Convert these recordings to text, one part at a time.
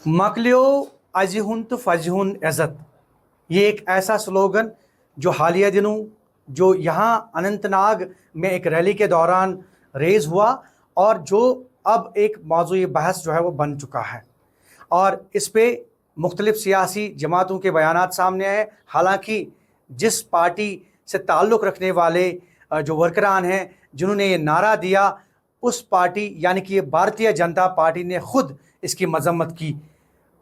मकलियो अजहुन तो फजहुन इज़्ज़त, ये एक ऐसा स्लोगन जो हालिया दिनों जो यहाँ अनंतनाग में एक रैली के दौरान रेज़ हुआ और जो अब एक मौज़ूई बहस जो है वो बन चुका है और इस पे मुख्तलिफ सियासी जमातों के बयानात सामने आए। हालांकि जिस पार्टी से ताल्लुक़ रखने वाले जो वर्करान हैं जिन्होंने ये नारा दिया, उस पार्टी यानी कि ये भारतीय जनता पार्टी ने ख़ुद इसकी मजम्मत की।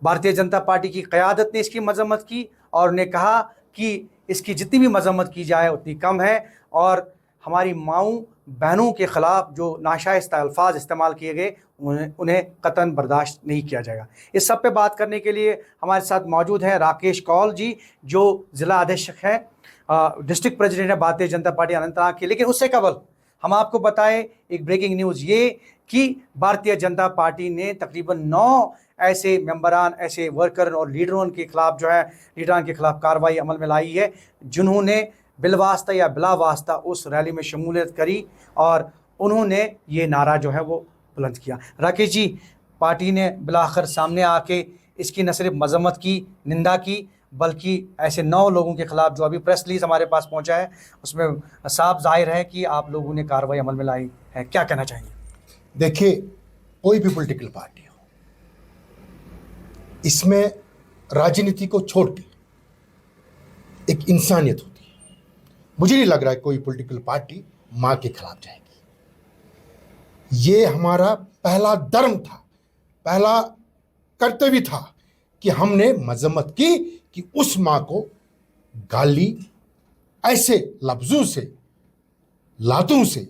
भारतीय जनता पार्टी की क़यादत ने इसकी मजम्मत की और ने कहा कि इसकी जितनी भी मजम्मत की जाए उतनी कम है और हमारी माँओं बहनों के ख़िलाफ़ जो नाशाइस्ता अल्फाज इस्तेमाल किए गए उन्हें कतन बर्दाश्त नहीं किया जाएगा। इस सब पे बात करने के लिए हमारे साथ मौजूद हैं राकेश कौल जी, जो ज़िला अध्यक्ष हैं, डिस्ट्रिक्ट प्रेसिडेंट है भारतीय जनता पार्टी अनंतनाग की। लेकिन उससे कबल हम आपको बताएं एक ब्रेकिंग न्यूज़ ये कि भारतीय जनता पार्टी ने तकरीबन 9 ऐसे मेंबरान, ऐसे वर्कर और लीडरों के खिलाफ जो है लीडरान के खिलाफ कार्रवाई अमल में लाई है जिन्होंने बिलवास्ता या बिला वास्ता उस रैली में शमूलियत करी और उन्होंने ये नारा जो है वो बुलंद किया। राकेश जी, पार्टी ने बिलाखिर सामने आके इसकी न सिर्फ मजम्मत की, निंदा की, बल्कि ऐसे 9 लोगों के खिलाफ जो अभी प्रेस रिलीज हमारे पास पहुंचा है उसमें साफ जाहिर है कि आप लोगों ने कार्रवाई अमल में लाई है। क्या कहना चाहेंगे? देखिए, कोई भी पॉलिटिकल पार्टी हो, इसमें राजनीति को छोड़ के एक इंसानियत होती है। मुझे नहीं लग रहा है कोई पॉलिटिकल पार्टी माँ के खिलाफ जाएगी। ये हमारा पहला धर्म था, पहला कर्तव्य था कि हमने मजम्मत की कि उस माँ को गाली ऐसे लफ्जों से, लातों से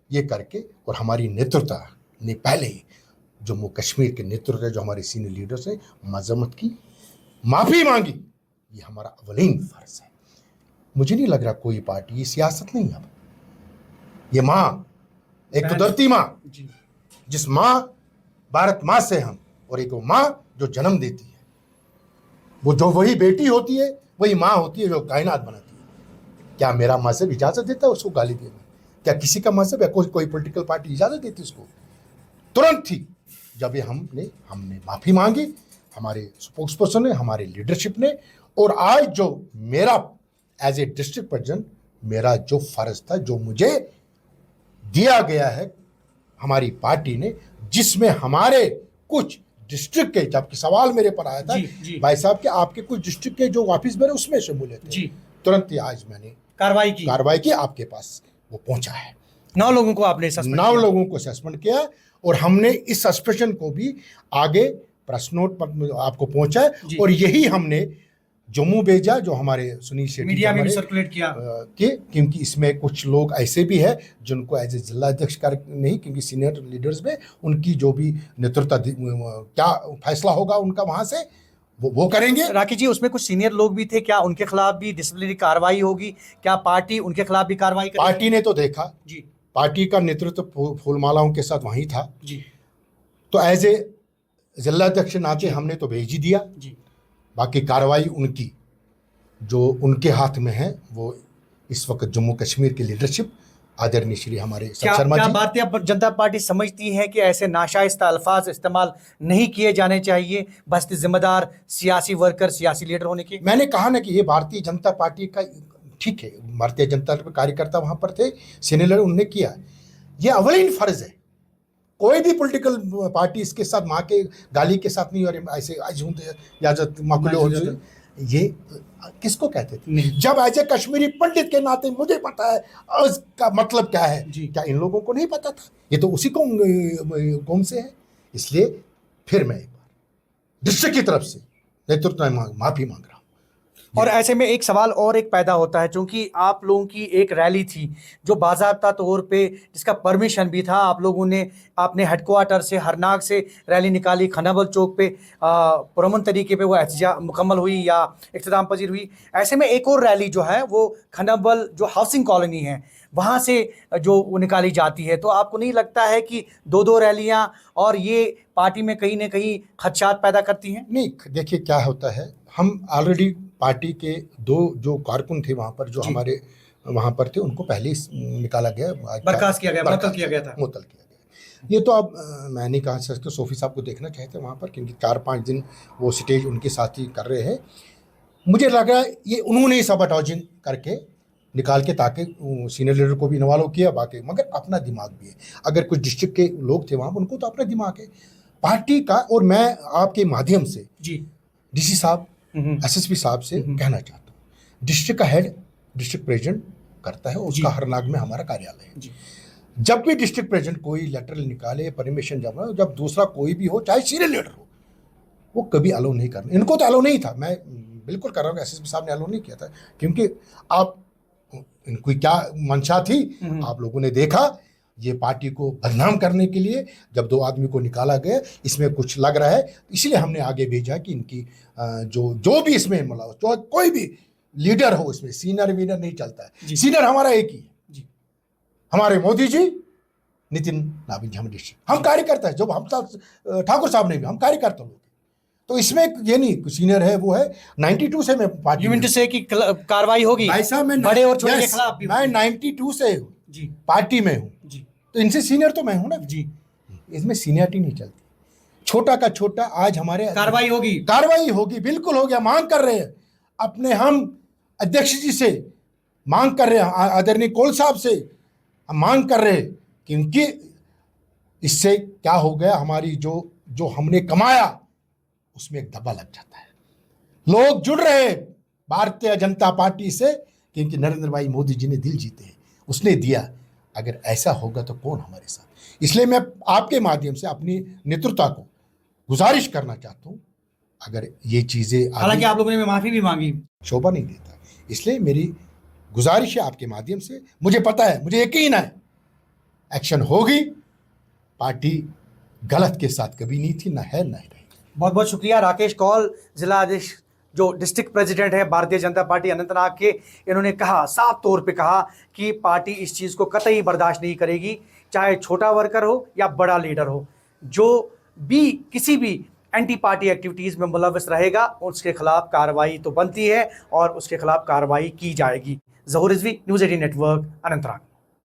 ये करके, और हमारी नेतृत्व ने पहले ही जम्मू कश्मीर के नेतृत्व जो हमारे सीनियर लीडर्स हैं मजम्मत की, माफ़ी मांगी। ये हमारा अवलीन फर्ज है। मुझे नहीं लग रहा कोई पार्टी, ये सियासत नहीं है। अब ये माँ एक तो धरती माँ, जिस माँ भारत माँ से हम, और एक वो माँ जो जन्म देती है, वो जो वही बेटी होती है, वही माँ होती है जो कायनात बनाती है। क्या मेरा मजहब इजाज़त देता है उसको गाली देने? क्या किसी का मजहब या कोई पॉलिटिकल पार्टी इजाज़त देती उसको? तुरंत थी जब ये हमने माफ़ी मांगी, हमारे स्पोक्स पर्सन ने, हमारे लीडरशिप ने, और आज जो मेरा एज ए डिस्ट्रिक्ट प्रेसिडेंट मेरा जो फ़र्ज था, जो मुझे दिया गया है हमारी पार्टी ने, जिसमें हमारे कुछ डिस्ट्रिक्ट के, जबकि सवाल मेरे पर आया था भाई साहब कि आपके कुछ डिस्ट्रिक्ट के जो वापिस मेरे उसमें शमूलियत थे, तुरंत ही आज मैंने कार्रवाई की, आपके पास वो पहुंचा है। 9 लोगों को आपने 9 लोगों को सस्पेंड किया और हमने इस सस्पेंशन को भी आगे प्रेस नोट पर आपको पहुंचा है और यही हमने जम्मू भेजा, जो हमारे सुनील शेट्टी मीडिया में भी सर्कुलेट किया क्योंकि इसमें कुछ लोग ऐसे भी हैं जिनको एज ए जिला अध्यक्ष नहीं, क्योंकि सीनियर लीडर्स में उनकी जो भी नेतृत्व क्या फैसला होगा उनका वहाँ से वो करेंगे। राकेश जी, उसमें कुछ सीनियर लोग भी थे, क्या उनके खिलाफ भी डिसिप्लिनरी कार्रवाई होगी? क्या पार्टी उनके खिलाफ भी कार्रवाई करेगी? पार्टी ने तो देखा जी, पार्टी का नेतृत्व फूलमालाओं के साथ वहीं था जी, तो एज ए जिला अध्यक्ष नाते हमने तो भेज ही दिया जी। बाकी कार्रवाई उनकी जो उनके हाथ में है, वो इस वक्त जम्मू कश्मीर की लीडरशिप आदरणीय श्री हमारे शर्मा जी। भारतीय जनता पार्टी समझती है कि ऐसे नाशाइस्ता अल्फाज इस्तेमाल नहीं किए जाने चाहिए बस्ती जिम्मेदार सियासी वर्कर, सियासी लीडर होने के? मैंने कहा ना कि ये भारतीय जनता पार्टी का, ठीक है, भारतीय जनता कार्यकर्ता वहाँ पर थे, सीनियर उन्होंने किया, ये अवलीन फर्ज है। कोई भी पॉलिटिकल पार्टी इसके साथ माँ के गाली के साथ नहीं, और ऐसे इजाजत मकलो ये किसको कहते थे? जब ऐसे कश्मीरी पंडित के नाते मुझे पता है उसका मतलब क्या है, क्या इन लोगों को नहीं पता था? ये तो उसी कौम से है। इसलिए फिर मैं एक बार डिस्ट्रिक्ट की तरफ से नेतृत्व में माफ़ी मांग रहा हूँ। और ऐसे में एक सवाल और एक पैदा होता है, चूंकि आप लोगों की एक रैली थी जो बाज़ाब्ता तौर पे, जिसका परमिशन भी था, आप लोगों ने अपने हेडक्वार्टर से हरनाग से रैली निकाली, खनाबल चौक पे पुरअमन तरीके पे वो एहतजाज मुकम्मल हुई या इख्तिताम पजीर हुई। ऐसे में एक और रैली जो है वो खनाबल जो हाउसिंग कॉलोनी है वहाँ से जो वो निकाली जाती है, तो आपको नहीं लगता है कि 2 रैलियाँ और ये पार्टी में कहीं ना कहीं खदशात पैदा करती हैं? नहीं, देखिए क्या होता है, हम ऑलरेडी पार्टी के 2 जो कारकुन थे वहाँ पर, जो हमारे वहाँ पर थे, उनको पहले ही निकाला गया, बर्खास्त किया गया, मुअत्तल किया गया था। ये तो अब मैं नहीं कहा सकता, सोफी साहब को देखना चाहते हैं वहाँ पर, क्योंकि 4-5 दिन वो स्टेज उनके साथ ही कर रहे हैं। मुझे लग रहा है ये उन्होंने ही सबटाजिंग करके निकाल के, ताकि सीनियर लीडर को भी इन्वॉल्व किया, बाकी मगर अपना दिमाग भी है। अगर कुछ डिस्ट्रिक्ट के लोग थे वहाँ, उनको तो अपना दिमाग है पार्टी का। और मैं आपके माध्यम से जी डीसी साहब, एसएसपी साहब से कहना चाहता हूँ, डिस्ट्रिक्ट का हेड डिस्ट्रिक्ट प्रेसिडेंट करता है, उसका हरनाग में हमारा कार्यालय है। जब भी डिस्ट्रिक्ट प्रेसिडेंट कोई लेटर निकाले, परमिशन जब दूसरा कोई भी हो, चाहे सीनियर लीडर हो, वो कभी अलाउ नहीं करना। इनको तो अलाउ नहीं था, मैं बिल्कुल कर रहा हूँ, एसएसपी साहब ने अलाउ नहीं किया था, क्योंकि आप इनकी क्या मंशा थी आप लोगों ने देखा। ये पार्टी को बदनाम करने के लिए जब 2 आदमी को निकाला गया, इसमें कुछ लग रहा है, इसलिए हमने आगे भेजा कि इनकी जो भी इसमें मतलब जो कोई भी लीडर हो, इसमें सीनियर वीनियर नहीं चलता है। सीनियर हमारा एक ही है, हमारे मोदी जी, नितिन नाबिन हम डिस्ट्रिक्ट, हम कार्यकर्ता है। जब हम ठाकुर साहब ने भी, हम कार्यकर्ता लोग, तो इसमें ये नहीं सीनियर है वो है। 92 से मैं पार्टी, यू मीन टू से कि कार्रवाई होगी भाई साहब, मैं बड़े और छोटे के खिलाफ भी? मैं 92 से जी पार्टी में हूँ जी, तो इनसे सीनियर तो मैं हूँ ना जी। इसमें सीनियरिटी नहीं चलती। छोटा का छोटा आज हमारे कार्रवाई होगी, कार्रवाई होगी, बिल्कुल हो गया। मांग कर रहे हैं अपने, हम अध्यक्ष जी से मांग कर रहे हैं, आदरणीय कोल साहब से हम मांग कर रहे हैं, क्योंकि इससे क्या हो गया, हमारी जो हमने कमाया उसमें एक धब्बा लग जाता है। लोग जुड़ रहे हैं भारतीय जनता पार्टी से, क्योंकि नरेंद्र भाई मोदी जी ने दिल जीते हैं, उसने दिया। अगर ऐसा होगा तो कौन हमारे साथ। इसलिए मैं आपके माध्यम से अपनी नेतृत्व को गुजारिश करना चाहता हूं, अगर ये चीजें, हालांकि आप लोगों ने माफी भी मांगी, शोभा नहीं देता, इसलिए मेरी गुजारिश है आपके माध्यम से। मुझे पता है, मुझे यकीन है एक्शन होगी। पार्टी गलत के साथ कभी नहीं थी, ना है, ना रहेगी। बहुत बहुत शुक्रिया राकेश कौल, जिला अध्यक्ष जो डिस्ट्रिक्ट प्रेसिडेंट है भारतीय जनता पार्टी अनंतनाग के। इन्होंने कहा, साफ तौर पे कहा कि पार्टी इस चीज़ को कतई बर्दाश्त नहीं करेगी, चाहे छोटा वर्कर हो या बड़ा लीडर हो। जो भी किसी भी एंटी पार्टी एक्टिविटीज़ में मुलव्वस रहेगा, उसके खिलाफ कार्रवाई तो बनती है और उसके खिलाफ कार्रवाई की जाएगी। ज़हूर रिजवी, न्यूज़ 18 नेटवर्क, अनंतनाग।